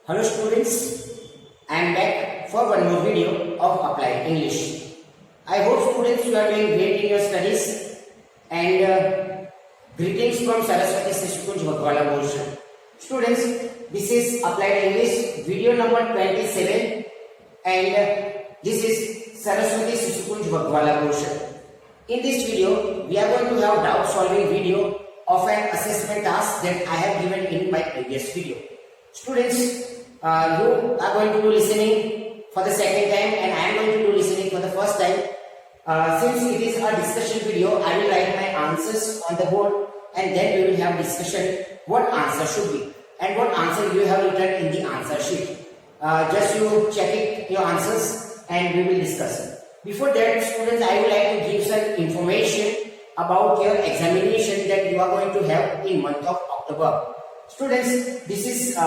Hello students, I am back for one more video of Applied English. I hope students you are doing great in your studies and greetings from Saraswati Sishkunj Bhagwala portion. Students, this is Applied English video number 27 and this is Saraswati Sishkunj Bhagwala portion. In this video, we are going to have doubt solving video of an assessment task that I have given in my previous video. Students, you are going to do listening for the second time and I am going to do listening for the first time. Since it is a discussion video, I will write my answers on the board and then we will have discussion what answer should be and what answer you have written in the answer sheet. Just you check it, your answers, and we will discuss it. Before that, students, I would like to give some information about your examination that you are going to have in month of October. Students, this is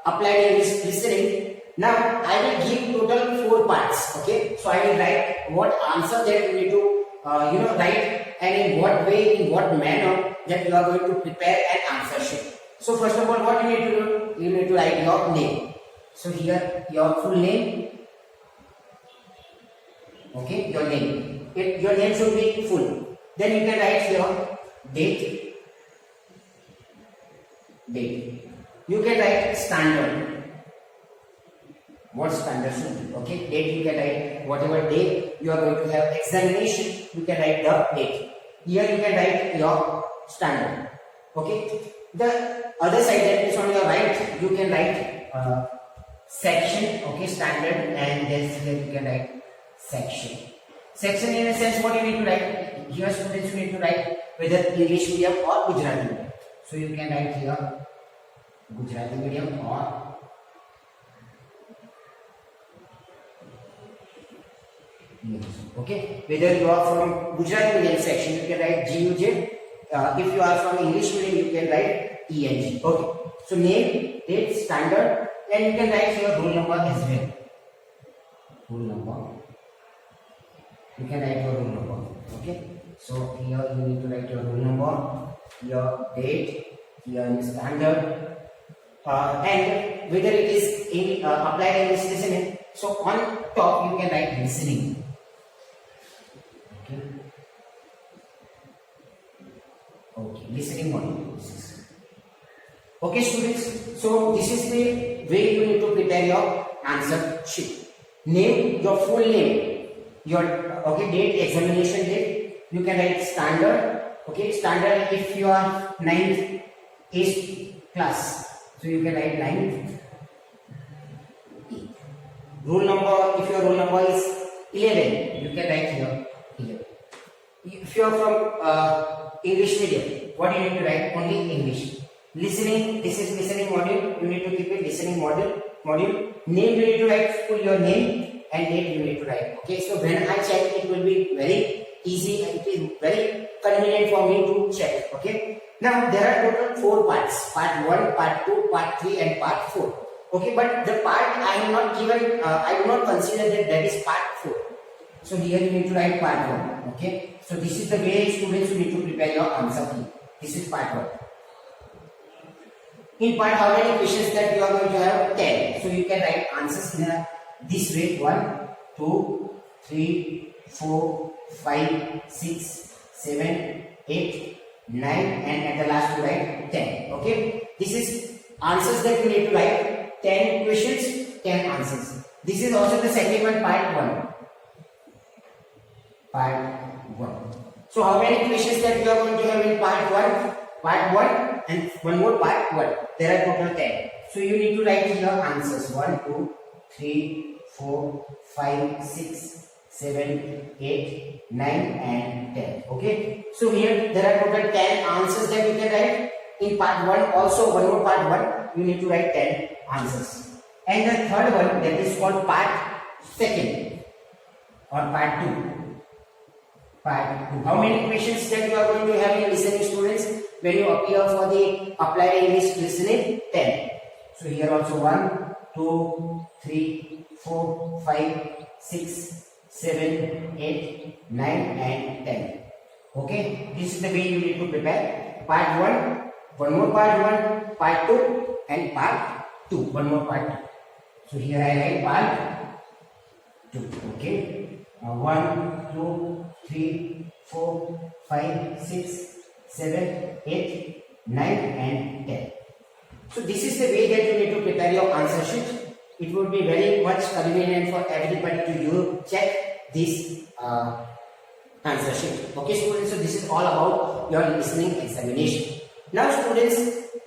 Applied English listening. Now, I will give total 4 parts. Okay, so I will write what answer that you need to write and in what way, in what manner that you are going to prepare an answer sheet. So first of all, what you need to do? You need to write your name. So here your full name. Okay, your name. Your name should be full. Then you can write your date. You can write standard. What standard should be? Okay, date you can write whatever day you are going to have examination. You can write the date. Here you can write your standard. Okay. The other side that is on your right, you can write section. Okay, standard, and then you can write section. Section in a sense, what you need to write? Here students you need to write whether English medium or Gujarati medium. So you can write here Gujarati medium or English. Okay, whether you are from Gujarati medium section, you can write GUJ. If you are from English medium, you can write ENG. Okay, so name, date, standard, and you can write your roll number as well. Roll number. You can write your roll number. Okay, so here you need to write your roll number, your date, your standard, and whether it is in Applied English listening. So on top you can write listening. Okay. Okay, listening module. Okay, students. So this is the way you need to prepare your answer sheet. Name, your full name, your date, examination date. You can write standard. Okay, standard if you are 9th 8th class, so you can write 9th. Roll number, if your roll number is 11, you can write here 11. If you are from English medium, what you need to write? Only English. Listening, this is listening module. You need to keep it listening module. Name you need to write full your name and date you need to write. Okay, so when I check, it will be very easy and it is very convenient for me to check. Okay, now there are total 4 parts: part 1, part 2, part 3, and part 4. Okay, but the part I am not given, I do not consider that is part 4. So here you need to write part 1. Okay, so this is the way students you need to prepare your answer key. This is part 1. In part, how many questions that you are going to have? 10. So you can write answers in this way: 1, 2, 3, 4, 5, 6, 7, 8, 9, and at the last you write 10. Okay, this is answers that you need to write. 10 questions, 10 answers. This is also the second one, part 1. Part 1. So how many questions that you are going to have in part 1? Part 1 and one more part 1. There are total 10. So you need to write here answers: 1, 2, 3, 4, 5, 6, 7, 8, 9, and 10. Okay. So here there are total 10 answers that you can write. In part 1 also, one more part 1, you need to write 10 answers. And the third one, that is called part 2 or part 2. Part 2. How many questions that you are going to have in listening, students, when you appear for the Applied English listening? 10. So here also 1, 2, 3, 4, 5, 6, 7, 8, 9, and 10. Okay, this is the way you need to prepare part 1, one more part 1, part 2, and part 2. One more part. So here I write part 2. Okay. 1, 2, 3, 4, 5, 6, 7, 8, 9 and 10. So this is the way that you need to prepare your answer sheet. It would be very much convenient for everybody to you check this answer sheet. Okay students, so this is all about your listening examination. Now students,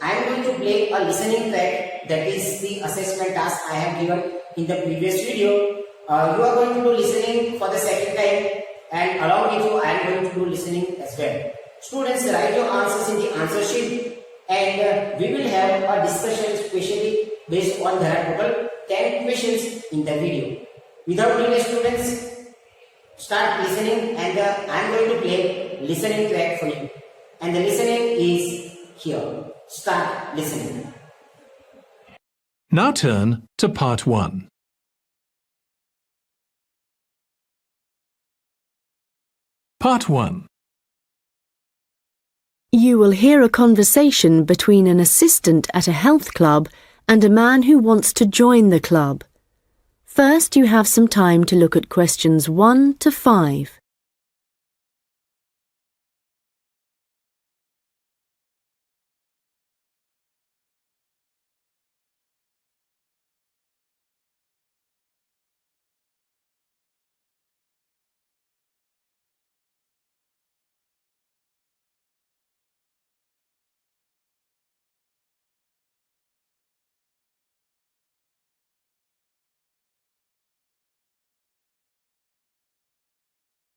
I am going to play a listening track, that is the assessment task I have given in the previous video. You are going to do listening for the second time, and along with you I am going to do listening as well. Students, write your answers in the answer sheet, and we will have a discussion especially based on there are total 10 questions in the video. Without delay students, start listening, and I am going to play listening track for you. And the listening is here. Start listening. Now turn to part 1. Part 1. You will hear a conversation between an assistant at a health club and a man who wants to join the club. First, you have some time to look at questions 1 to 5.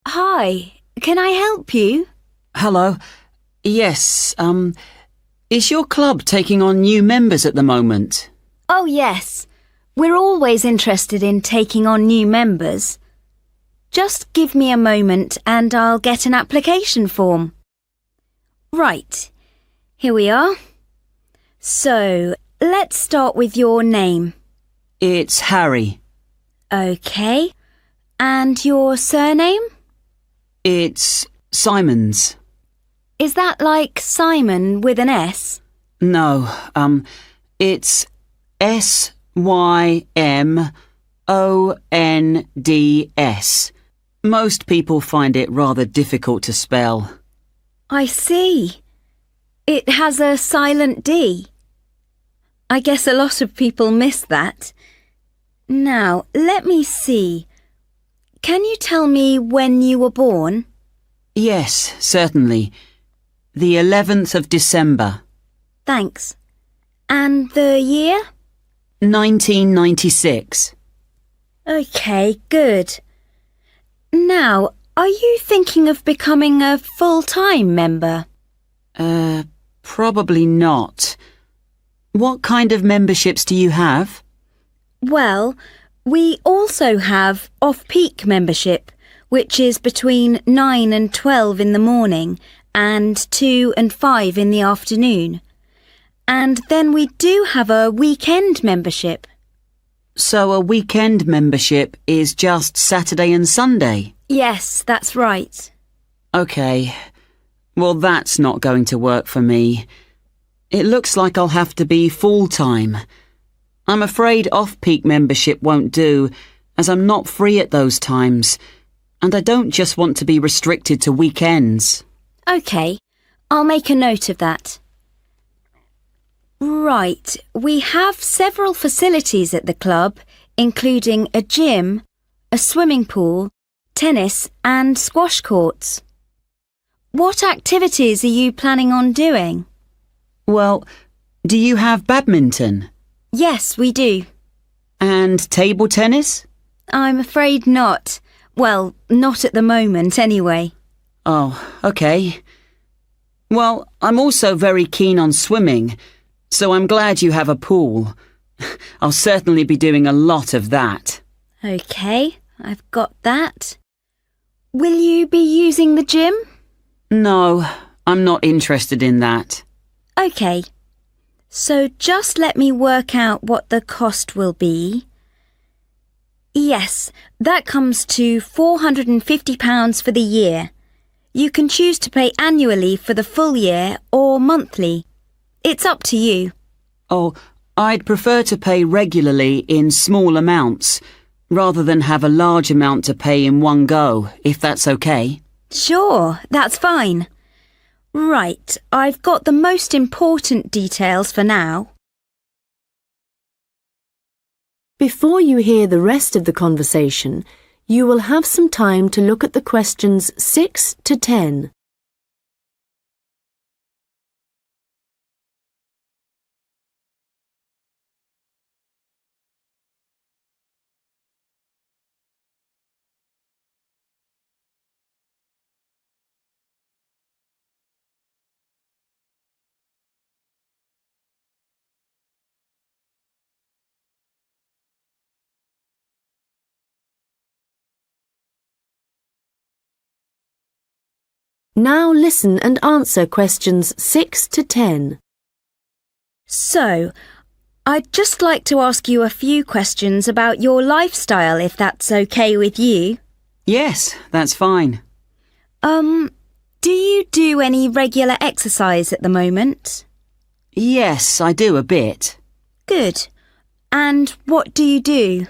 Hi, can I help you? Hello. Yes, is your club taking on new members at the moment? Oh, yes. We're always interested in taking on new members. Just give me a moment and I'll get an application form. Right, here we are. So, let's start with your name. It's Harry. Okay. And your surname? It's Simons. Is that like Simon with an S? No, it's Symonds. Most people find it rather difficult to spell. I see. It has a silent D. I guess a lot of people miss that. Now, let me see. Can you tell me when you were born? Yes, certainly. The 11th of December. Thanks. And the year? 1996. Okay, good. Now, are you thinking of becoming a full-time member? Probably not. What kind of memberships do you have? Well, we also have off-peak membership, which is between 9 and 12 in the morning and 2 and 5 in the afternoon. And then we do have a weekend membership. So a weekend membership is just Saturday and Sunday? Yes, that's right. OK. Well, that's not going to work for me. It looks like I'll have to be full-time. I'm afraid off-peak membership won't do, as I'm not free at those times, and I don't just want to be restricted to weekends. OK, I'll make a note of that. Right, we have several facilities at the club, including a gym, a swimming pool, tennis and squash courts. What activities are you planning on doing? Well, do you have badminton? Yes, we do. And table tennis? I'm afraid not. Well, not at the moment anyway. Oh, OK. Well, I'm also very keen on swimming, so I'm glad you have a pool. I'll certainly be doing a lot of that. OK, I've got that. Will you be using the gym? No, I'm not interested in that. OK. So just let me work out what the cost will be. Yes, that comes to £450 for the year. You can choose to pay annually for the full year or monthly. It's up to you. Oh, I'd prefer to pay regularly in small amounts, rather than have a large amount to pay in one go, if that's okay. Sure, that's fine. Right, I've got the most important details for now. Before you hear the rest of the conversation, you will have some time to look at the questions 6 to 10. Now listen and answer questions 6 to 10. So, I'd just like to ask you a few questions about your lifestyle, if that's okay with you. Yes, that's fine. Do you do any regular exercise at the moment? Yes, I do a bit. Good. And what do you do?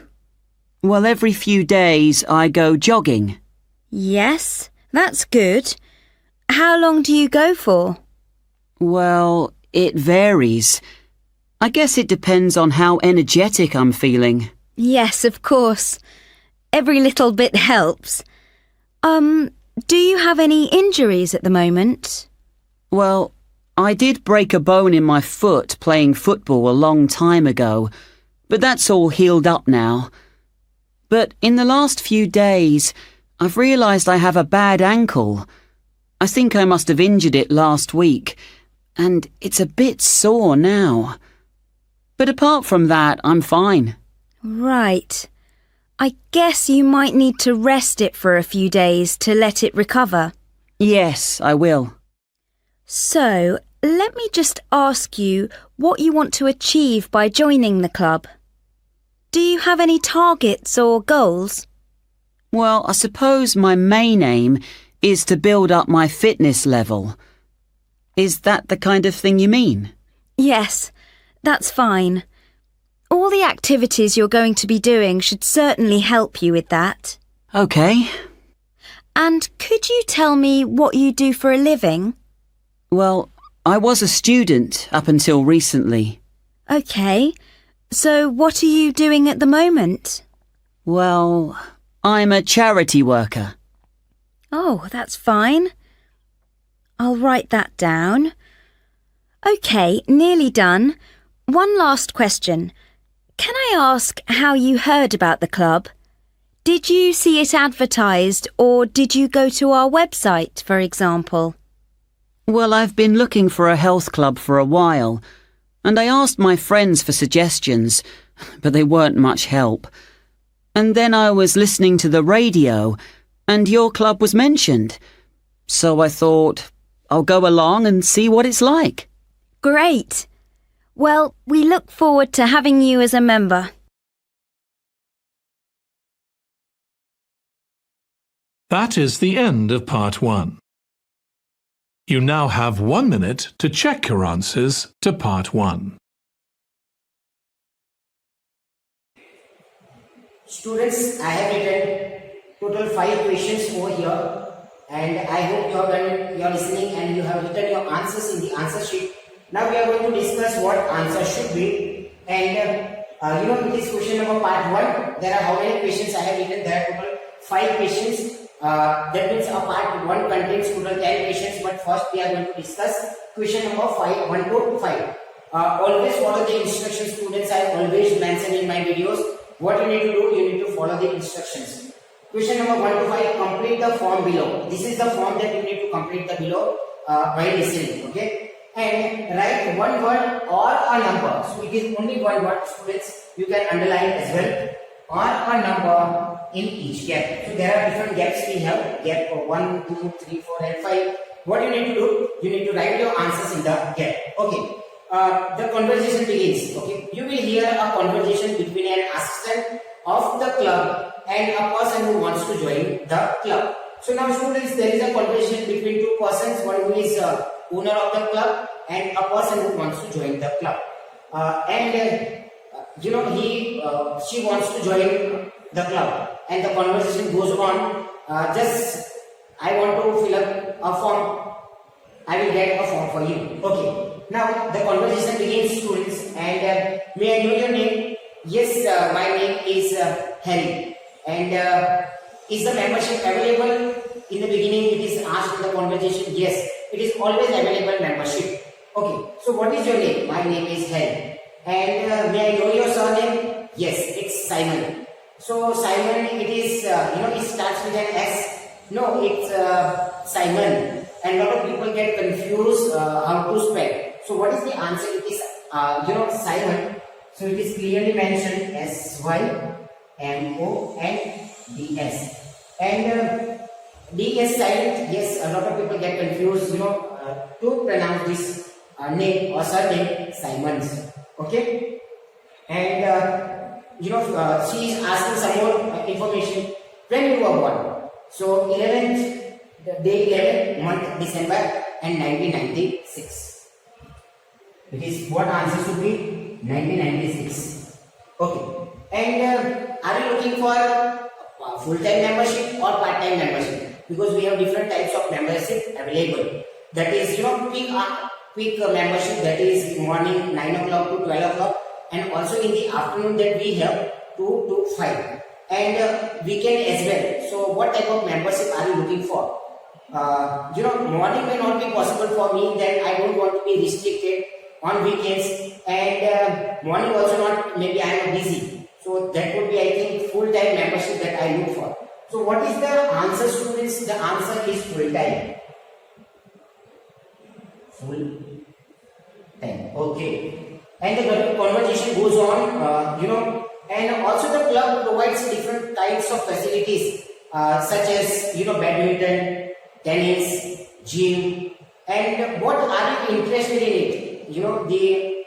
Well, every few days I go jogging. Yes, that's good. How long do you go for? Well, it varies. I guess it depends on how energetic I'm feeling. Yes, of course. Every little bit helps. Do you have any injuries at the moment? Well, I did break a bone in my foot playing football a long time ago, but that's all healed up now. But in the last few days, I've realised I have a bad ankle. I think I must have injured it last week, and it's a bit sore now. But apart from that, I'm fine. Right. I guess you might need to rest it for a few days to let it recover. Yes, I will. So, let me just ask you what you want to achieve by joining the club. Do you have any targets or goals? Well, I suppose my main aim is to build up my fitness level. Is that the kind of thing you mean? Yes, that's fine. All the activities you're going to be doing should certainly help you with that. Okay. And could you tell me what you do for a living? Well, I was a student up until recently. Okay. So what are you doing at the moment? Well, I'm a charity worker. Oh, that's fine. I'll write that down. OK, nearly done. One last question. Can I ask how you heard about the club? Did you see it advertised or did you go to our website, for example? Well, I've been looking for a health club for a while, and I asked my friends for suggestions, but they weren't much help. And then I was listening to the radio, and your club was mentioned. So I thought, I'll go along and see what it's like. Great. Well, we look forward to having you as a member. That is the end of part 1. You now have 1 minute to check your answers to part 1. Students, I have written total 5 questions over here, and I hope you have done your listening and you have written your answers in the answer sheet. Now we are going to discuss what answer should be, and in this question number part 1, there are how many questions I have written? There are total 5 questions. That means a part 1 contains total 10 questions, but first we are going to discuss question number 1 to 5. Always follow the instructions, students. I always mention in my videos what you need to do. You need to follow the instructions. Question number 1 to 5, complete the form below. This is the form that you need to complete the below by listening, okay? And write one word or a number. So it is only one word, students. You can underline as well, or a number in each gap. So there are different gaps we have. Gap for 1, 2, 3, 4 and 5. What you need to do? You need to write your answers in the gap. Okay. The conversation begins. Okay. You will hear a conversation between an assistant of the club and a person who wants to join the club. So now, students, there is a conversation between two persons. One who is owner of the club and a person who wants to join the club. she wants to join the club, and the conversation goes on. I want to fill up a form. I will get a form for you. Okay. Now the conversation begins, students. And may I know your name? Yes, my name is Harry. And is the membership available? In the beginning, it is asked in the conversation. Yes, it is always available membership. Okay. So what is your name? My name is Harry. And may I know your surname? Yes, it's Simon. So Simon, it is it starts with an S. No, it's Simon. And a lot of people get confused how to spell. So what is the answer? It is Simon. So it is clearly mentioned SYMONDS. And D is silent. Yes, a lot of people get confused. To pronounce this name or surname Simons. Okay. And she is asking some more information. When you were born? So 11th. Day 11, month December, and 1996. It is what answer should be 1996. Okay. And are you looking for full-time membership or part-time membership? Because we have different types of membership available. That is, peak membership, that is morning 9 o'clock to 12 o'clock, and also in the afternoon that we have 2 to 5, and weekend as well. So what type of membership are you looking for? Morning may not be possible for me, then I don't want to be restricted on weekends, and morning also not, maybe I am busy. So that would be, I think, full-time membership that I look for. So what is the answer, students? The answer is full-time. Full-time. Okay. And the conversation goes on, and also the club provides different types of facilities, such as, badminton, tennis, gym, and what are you interested in it? The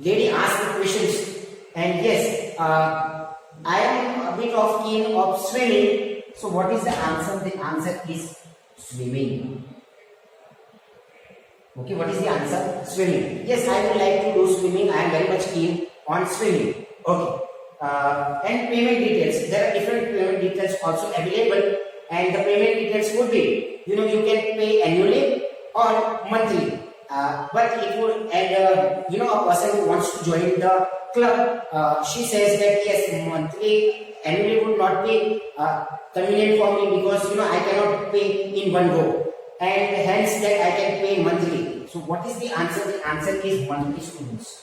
lady asked the questions, and yes, I am a bit of keen of swimming. So what is the answer? The answer is swimming. Okay, what is the answer? Swimming. Yes, I would like to do swimming. I am very much keen on swimming. Okay. And payment details. There are different payment details also available. And the payment details would be, you can pay annually or monthly. But it would, and a person who wants to join the club, she says that yes, annually would not be convenient for me, because I cannot pay in one go, and hence that I can pay monthly. So what is the answer? The answer is monthly, students.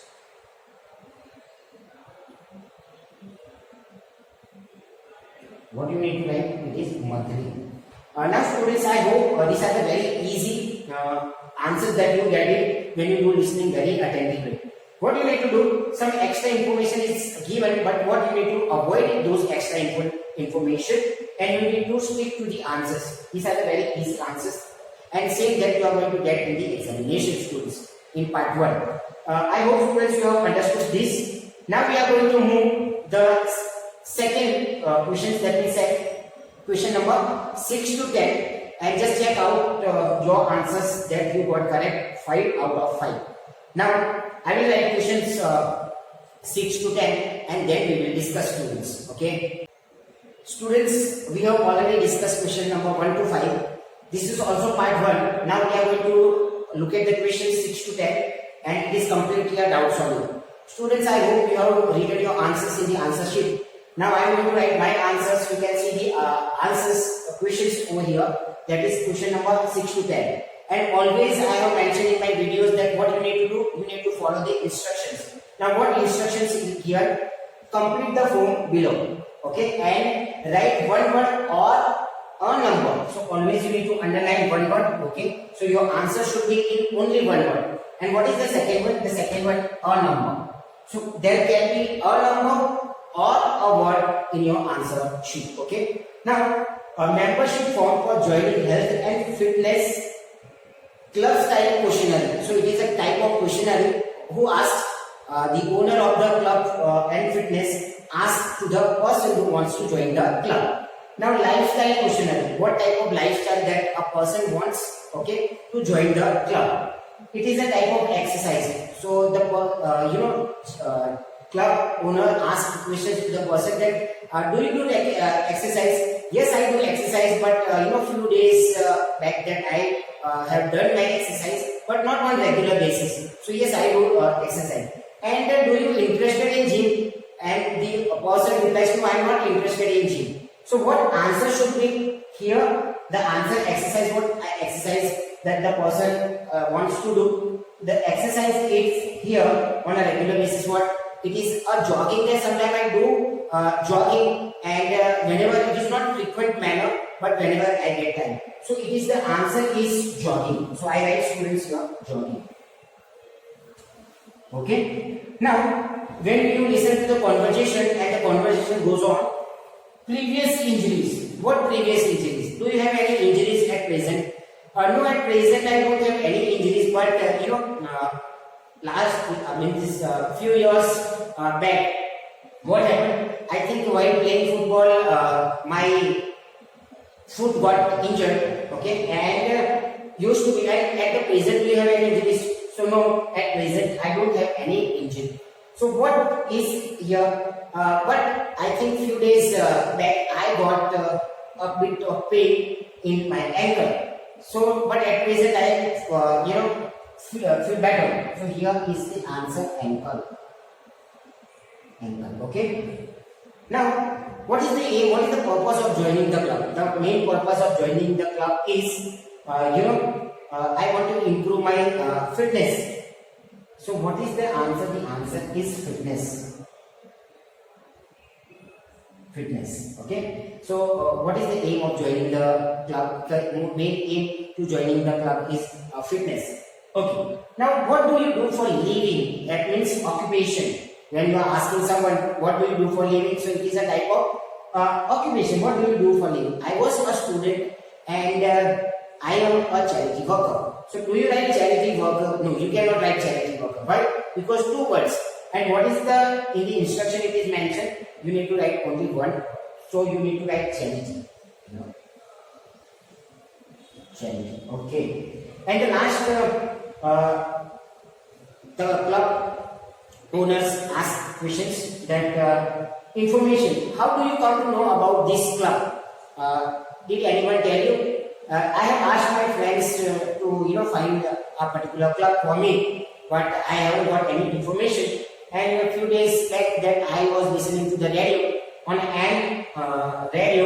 What you need to write? It is monthly. Now students, I hope these are the very easy answers that you get it when you do listening very attentively. What you need to do, some extra information is given, but what you need to avoid those extra information, and you need to stick to the answers. These are the very easy answers, and same that you are going to get in the examination, students, in part 1. I hope students you have understood this. Now we are going to move the second questions that we said, question number 6 to 10, and just check out your answers that you got correct, 5 out of 5. Now I will write questions 6 to 10, and then we will discuss, students. Okay, students, we have already discussed question number 1 to 5. This is also part 1. Now we are going to look at the questions 6 to 10, and it is completely a doubt solving. Students, I hope you have written your answers in the answer sheet. Now I am going to write my answers. You can see the answers, questions over here. That is question number 6 to 10. And always I have mentioned in my videos that what you need to do, you need to follow the instructions. Now what instructions is here? Complete the form below. Okay, and write one word or a number. So always you need to underline one word. Okay, so your answer should be in only one word. And what is the second one? The second one, a number. So there can be a number or a word in your answer sheet. Okay, now a membership form for joining health and fitness club style questionnaire. So it is a type of questionnaire who asks the owner of the club and fitness asks to the person who wants to join the club. Now lifestyle questionnaire, what type of lifestyle that a person wants, okay, to join the club. it is a type of exercise. So the club owner asks questions to the person that do you do exercise? Yes, I do exercise, but few days back that I have done my exercise, but not on regular basis. So yes, I do exercise. And do you interested in gym? And the person replies, no, I am not interested in gym. So what answer should be here? The answer exercise, what exercise that the person wants to do. The exercise is here on a regular basis. What it is a jogging day. Sometimes I do jogging, and whenever it is not frequent manner, but whenever I get time. So it is the answer is jogging. So I write students here jogging. Okay. Now when you listen to the conversation and the conversation goes on, previous injuries. What previous injuries? Do you have any injuries at present? No, at present I don't have any injuries, but this few years back, what happened? I think while playing football, my foot got injured. Okay, and used to be at the present do you have any injuries? So no, at present I don't have any injury. So what is here? But I think few days back I got a bit of pain in my ankle. So, but at present I feel better. So here is the answer ankle. Ankle. Okay. Now, what is the aim? What is the purpose of joining the club? The main purpose of joining the club is, I want to improve my fitness. So, what is the answer? The answer is fitness. Fitness. Okay. So, what is the aim of joining the club? The main aim to joining the club is fitness. Okay. Now, what do you do for living? That means occupation. When you are asking someone, what do you do for living? So, it is a type of occupation. What do you do for living? I was a student and I am a charity worker. So, do you write charity worker? No, you cannot write charity worker. Why? Because two words. And what is in the instruction it is mentioned? You need to write only one. So, you need to write charity. Charity. Okay. And the last, the club owners ask questions that information. How do you come to know about this club? Did anyone tell you? I have asked my friends to find a particular club for me, but I haven't got any information. And a few days back that I was listening to the radio, on an radio,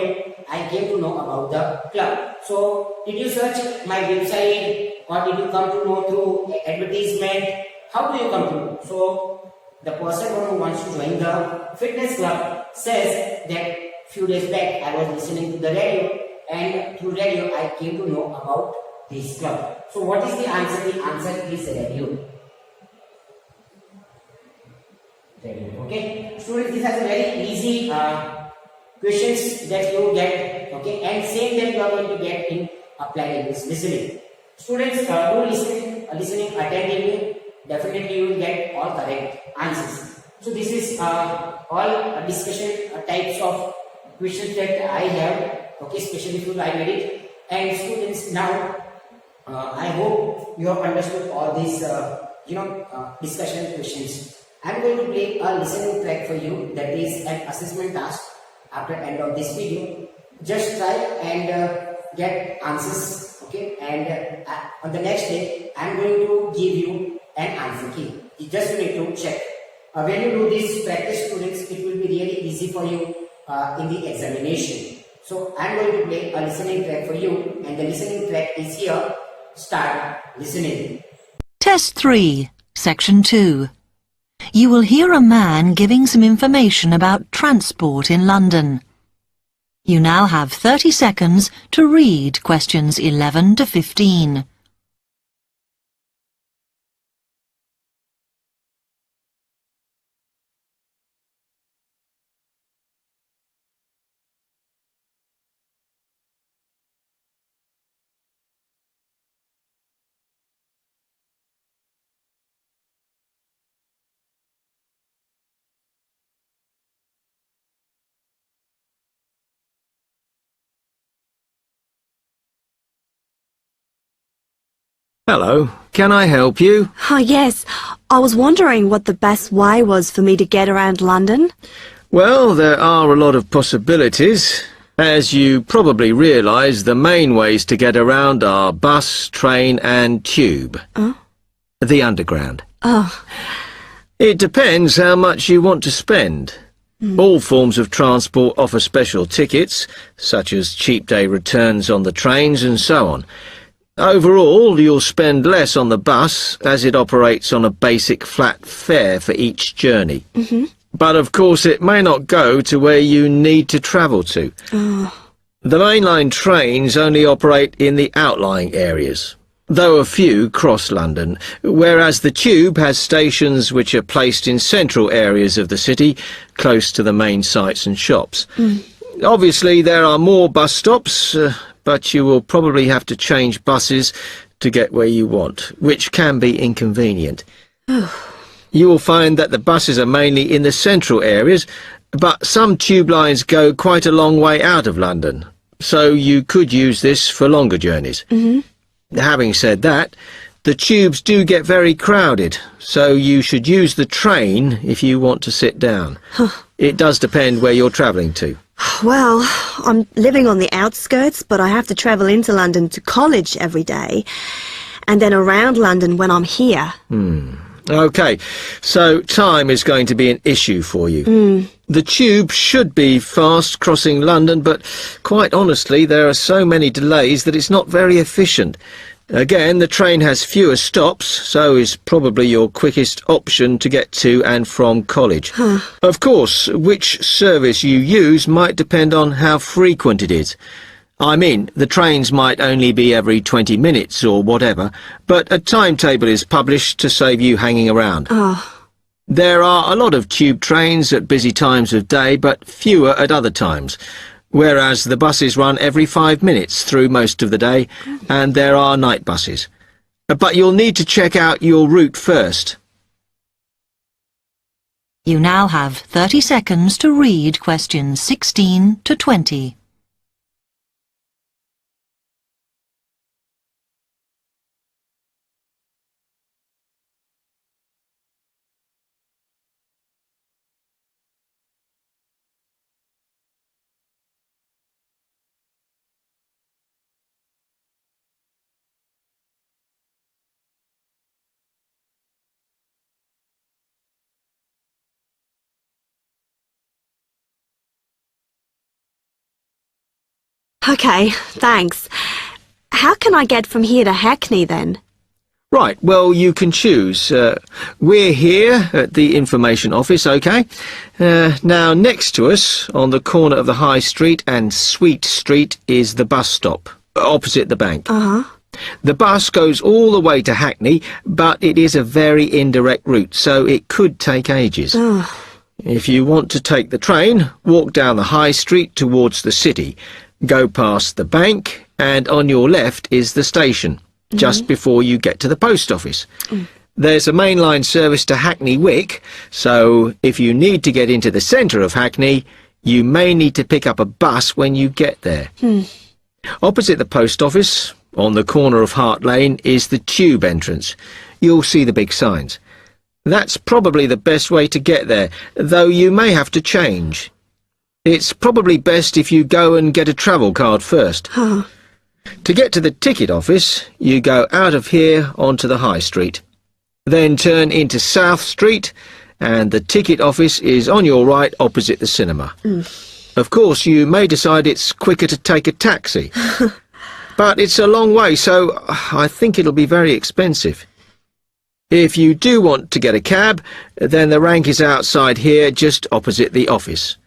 I came to know about the club. So, did you search my website or did you come to know through advertisement? How do you come to know? So, the person who wants to join the fitness club says that few days back I was listening to the radio, and through radio I came to know about this club. So, what is the answer? The answer is radio. Okay, students, these are very easy questions that you get. Okay, and same that you are going to get in applied English listening. Students, do listening attentively. Definitely you will get all correct answers. So this is all discussion types of questions that I have. Okay, especially if you like it. And students, now I hope you have understood all these discussion questions. I am going to play a listening track for you, that is an assessment task after end of this video. Just try and get answers. Okay, and on the next day I am going to give you an answer key. You just need to check. When you do this practice, students, it will be really easy for you in the examination. So I am going to play a listening track for you, and the listening track is here. Start listening. Test 3, Section 2. You will hear a man giving some information about transport in London. You now have 30 seconds to read questions 11 to 15. Hello, can I help you? Oh, yes. I was wondering what the best way was for me to get around London. Well, there are a lot of possibilities. As you probably realise, the main ways to get around are bus, train and tube. Oh? The Underground. Oh. It depends how much you want to spend. All forms of transport offer special tickets, such as cheap day returns on the trains and so on. Overall, you'll spend less on the bus, as it operates on a basic flat fare for each journey. But of course it may not go to where you need to travel to. The mainline trains only operate in the outlying areas, though a few cross London, whereas the tube has stations which are placed in central areas of the city, close to the main sites and shops. Obviously there are more bus stops, but you will probably have to change buses to get where you want, which can be inconvenient. You will find that the buses are mainly in the central areas, but some tube lines go quite a long way out of London, so you could use this for longer journeys. Having said that, the tubes do get very crowded, so you should use the train if you want to sit down. It does depend where you're travelling to. Well, I'm living on the outskirts, but I have to travel into London to college every day, and then around London when I'm here. OK, so time is going to be an issue for you. The tube should be fast crossing London, but quite honestly there are so many delays that it's not very efficient. Again, the train has fewer stops, so is probably your quickest option to get to and from college. Of course, which service you use might depend on how frequent it is. I mean, the trains might only be every 20 minutes or whatever, but a timetable is published to save you hanging around. There are a lot of tube trains at busy times of day, but fewer at other times, whereas the buses run every 5 minutes through most of the day, and there are night buses. But you'll need to check out your route first. You now have 30 seconds to read questions 16 to 20. Okay, thanks. How can I get from here to Hackney then? Right, well, you can choose. We're here at the information office, OK? Now, next to us, on the corner of the High Street and Sweet Street, is the bus stop, opposite the bank. The bus goes all the way to Hackney, but it is a very indirect route, so it could take ages. If you want to take the train, walk down the High Street towards the city, go past the bank, and on your left is the station, just before you get to the post office. There's a mainline service to Hackney Wick, so if you need to get into the centre of Hackney, you may need to pick up a bus when you get there. Opposite the post office, on the corner of Hart Lane, is the tube entrance. You'll see the big signs. That's probably the best way to get there, though you may have to change. It's probably best if you go and get a travel card first. To get to the ticket office, you go out of here onto the High Street. Then turn into South Street, and the ticket office is on your right opposite the cinema. Of course, you may decide it's quicker to take a taxi. But it's a long way, so I think it'll be very expensive. If you do want to get a cab, then the rank is outside here, just opposite the office.